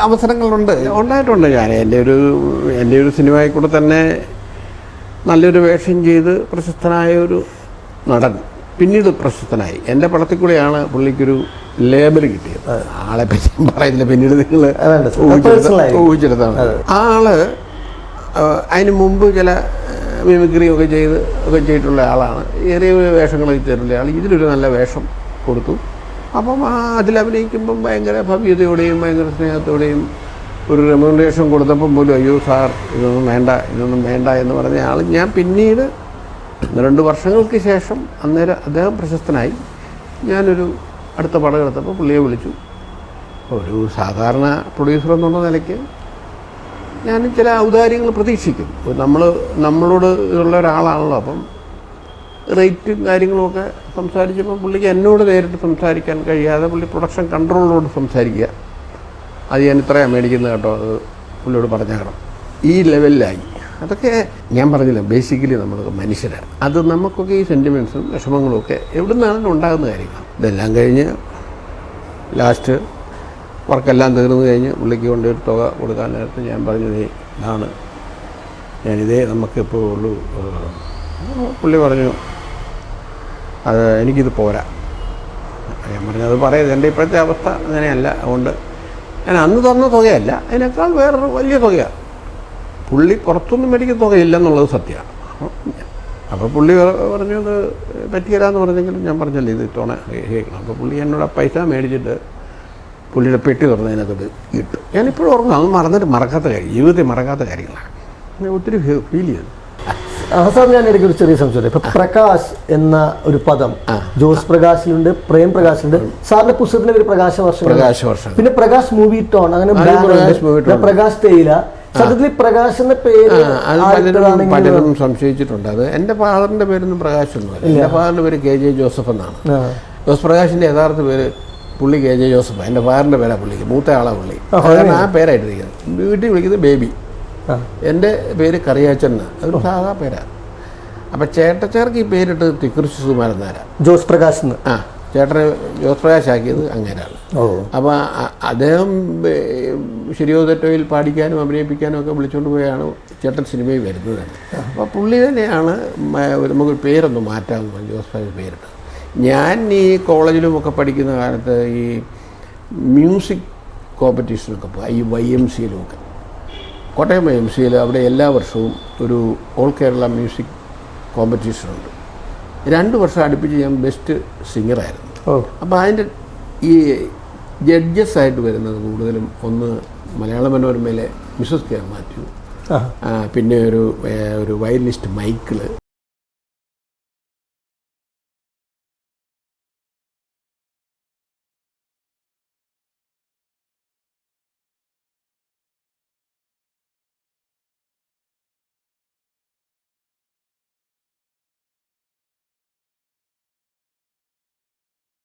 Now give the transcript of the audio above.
അവസരങ്ങളുണ്ട്, ഉണ്ടായിട്ടുണ്ട്. ഞാൻ എൻ്റെ ഒരു സിനിമയിൽ കൂടെ തന്നെ നല്ലൊരു വേഷം ചെയ്ത് പ്രശസ്തനായ ഒരു നടൻ പിന്നീട് പ്രശസ്തനായി. എൻ്റെ പടത്തിൽ കൂടെയാണ് പുള്ളിക്കൊരു ലേബൽ കിട്ടിയത്. ആളെ പറ്റി പറയുന്നില്ല, പിന്നീട് നിങ്ങൾ ഊഹിച്ചെടുത്താണ്. ആള് അതിന് മുമ്പ് ചില മിമിക്രിയൊക്കെ ചെയ്തിട്ടുള്ള ആളാണ്. ഏറിയ വേഷങ്ങളൊക്കെ ചെയ്തിട്ടുള്ള ആൾ ഇതിലൊരു നല്ല വേഷം കൊടുത്തു. അപ്പം അതിലഭിനയിക്കുമ്പം ഭയങ്കര ഭവ്യതയോടെയും ഭയങ്കര സ്നേഹത്തോടെയും ഒരു റെമ്യൂണറേഷൻ കൊടുത്തപ്പം പോലും അയ്യോ സാർ ഇതൊന്നും വേണ്ട എന്ന് പറഞ്ഞ ആൾ ഞാൻ പിന്നീട് 2 വർഷങ്ങൾക്ക് ശേഷം അന്നേരം അദ്ദേഹം പ്രശസ്തനായി. ഞാനൊരു അടുത്ത പടം എടുത്തപ്പോൾ പുള്ളിയെ വിളിച്ചു. ഒരു സാധാരണ പ്രൊഡ്യൂസർ എന്നുള്ള നിലയ്ക്ക് ഞാൻ ചില ഔദാര്യങ്ങൾ പ്രതീക്ഷിക്കും. നമ്മളോട് ഉള്ള ഒരാളാണല്ലോ. അപ്പം റേറ്റും കാര്യങ്ങളുമൊക്കെ സംസാരിച്ചപ്പോൾ പുള്ളിക്ക് എന്നോട് നേരിട്ട് സംസാരിക്കാൻ കഴിയാതെ പുള്ളി പ്രൊഡക്ഷൻ കൺട്രോളോട് സംസാരിക്കുക. അത് ഞാൻ ഇത്രയാണ് മേടിക്കുന്നത് കേട്ടോ, അത് പുള്ളിയോട് പറഞ്ഞേക്കണം. ഈ ലെവലിലായി. അതൊക്കെ ഞാൻ പറഞ്ഞില്ല, ബേസിക്കലി നമ്മൾ മനുഷ്യരാണ്. അത് നമുക്കൊക്കെ ഈ സെൻറ്റിമെൻറ്റ്സും വിഷമങ്ങളും ഒക്കെ എവിടെ നിന്നാണ് ഉണ്ടാകുന്ന കാര്യങ്ങൾ. ഇതെല്ലാം കഴിഞ്ഞ് ലാസ്റ്റ് വർക്കെല്ലാം തീർന്നു കഴിഞ്ഞ് പുള്ളിക്ക് കൊണ്ടൊരു തുക കൊടുക്കാൻ നേരത്ത് ഞാൻ പറഞ്ഞത് ഇതാണ്, ഞാനിതേ നമുക്കിപ്പോൾ ഉള്ളൂ. പുള്ളി പറഞ്ഞു അത് എനിക്കിത് പോരാ. ഞാൻ പറഞ്ഞു അത് പറയരുത്, എൻ്റെ ഇപ്പോഴത്തെ അവസ്ഥ അങ്ങനെയല്ല. അതുകൊണ്ട് ഞാൻ അന്ന് തന്ന തുകയല്ല, അതിനേക്കാൾ വേറൊരു വലിയ തുകയാണ്. പുള്ളി പുറത്തൊന്നും മേടിക്കുന്ന തുകയില്ലെന്നുള്ളത് സത്യമാണ്. അപ്പോൾ പുള്ളി പറഞ്ഞു അത് പറ്റിയില്ലാന്ന് പറഞ്ഞെങ്കിലും ഞാൻ പറഞ്ഞല്ലേ ഇത് തോണ കേൾക്കണം. അപ്പോൾ പുള്ളി എന്നോട് ആ പൈസ മേടിച്ചിട്ട് പുള്ളിയുടെ പെട്ടി തുറന്നതിനകത്ത് ഇട്ടു. ഞാനിപ്പോഴും ഓർക്കും, അത് ജീവിതത്തിൽ മറക്കാത്ത കാര്യങ്ങളാണ്. ഒത്തിരി ഫീൽ ചെയ്തു. അവസാനം ഞാൻ ഇടയ്ക്ക് ഒരു ചെറിയ സംശയം. ഇപ്പൊ പ്രകാശ് എന്ന ഒരു പദം ജോസ് പ്രകാശിലുണ്ട്, പ്രേം പ്രകാശിലുണ്ട്. സാറിന്റെ പുസ്തകത്തിന്റെ പേര് പ്രകാശ വർഷം, പിന്നെ പ്രകാശ് മൂവി ടോൺ, അങ്ങനെ പ്രകാശ് തേയില. സത്യത്തിൽ പ്രകാശ് എന്ന പേര് പലരും സംശയിച്ചിട്ടുണ്ട്. അത് എൻ്റെ ഫാദറിന്റെ പേരൊന്നും പ്രകാശൊന്നുമല്ല. എൻ്റെ ഫാദറിന്റെ പേര് KJ ജോസഫ് എന്നാണ്. ജോസ് പ്രകാശിന്റെ യഥാർത്ഥ പേര് പുള്ളി KJ ജോസഫ്. എൻ്റെ ഫാദറിന്റെ പേരാണ് പുള്ളിക്ക്, മൂത്ത ആളാ പുള്ളി. ആ പേരായിട്ടിരിക്കുന്നത്. വീട്ടിൽ വിളിക്കുന്നത് ബേബി. എൻ്റെ പേര് കറിയാച്ചൻ എന്നാണ്, അതൊരു സാധാ പേരാണ്. അപ്പം ചേട്ടച്ചാർക്ക് ഈ പേരിട്ട് തിക്കുറിശി സുകുമാരൻ നാരാ, ജോസ് പ്രകാശ്. ചേട്ടനെ ജോസ് പ്രകാശ് ആക്കിയത് അങ്ങനെയാണ്. അപ്പോൾ അദ്ദേഹം ശരിയോ തെറ്റോയിൽ പാടിക്കാനും അഭിനയിപ്പിക്കാനും ഒക്കെ വിളിച്ചുകൊണ്ട് പോയാണ് ചേട്ടൻ സിനിമയിൽ വരുന്നത്. അപ്പോൾ പുള്ളി തന്നെയാണ് നമുക്കൊരു പേരൊന്ന് മാറ്റാമെന്ന് ജോസ് പ്രകാശ് പേരിട്ട്. ഞാൻ ഈ കോളേജിലുമൊക്കെ പഠിക്കുന്ന കാലത്ത് ഈ മ്യൂസിക് കോമ്പറ്റീഷനൊക്കെ പോകും. ഈ YMCയിലുമൊക്കെ, കോട്ടയം YMCയിൽ അവിടെ എല്ലാ വർഷവും ഒരു ഓൾ കേരള മ്യൂസിക് കോമ്പറ്റീഷനുണ്ട്. 2 വർഷം അടുപ്പിച്ച് ഞാൻ ബെസ്റ്റ് സിംഗറായിരുന്നു. അപ്പോൾ അതിൻ്റെ ഈ ജഡ്ജസ് ആയിട്ട് വരുന്നത് കൂടുതലും ഒന്ന് മലയാള മനോരമയിലെ മിസസ് കെ മാത്യു, പിന്നെ ഒരു വയലിനിസ്റ്റ് മൈക്കിള്,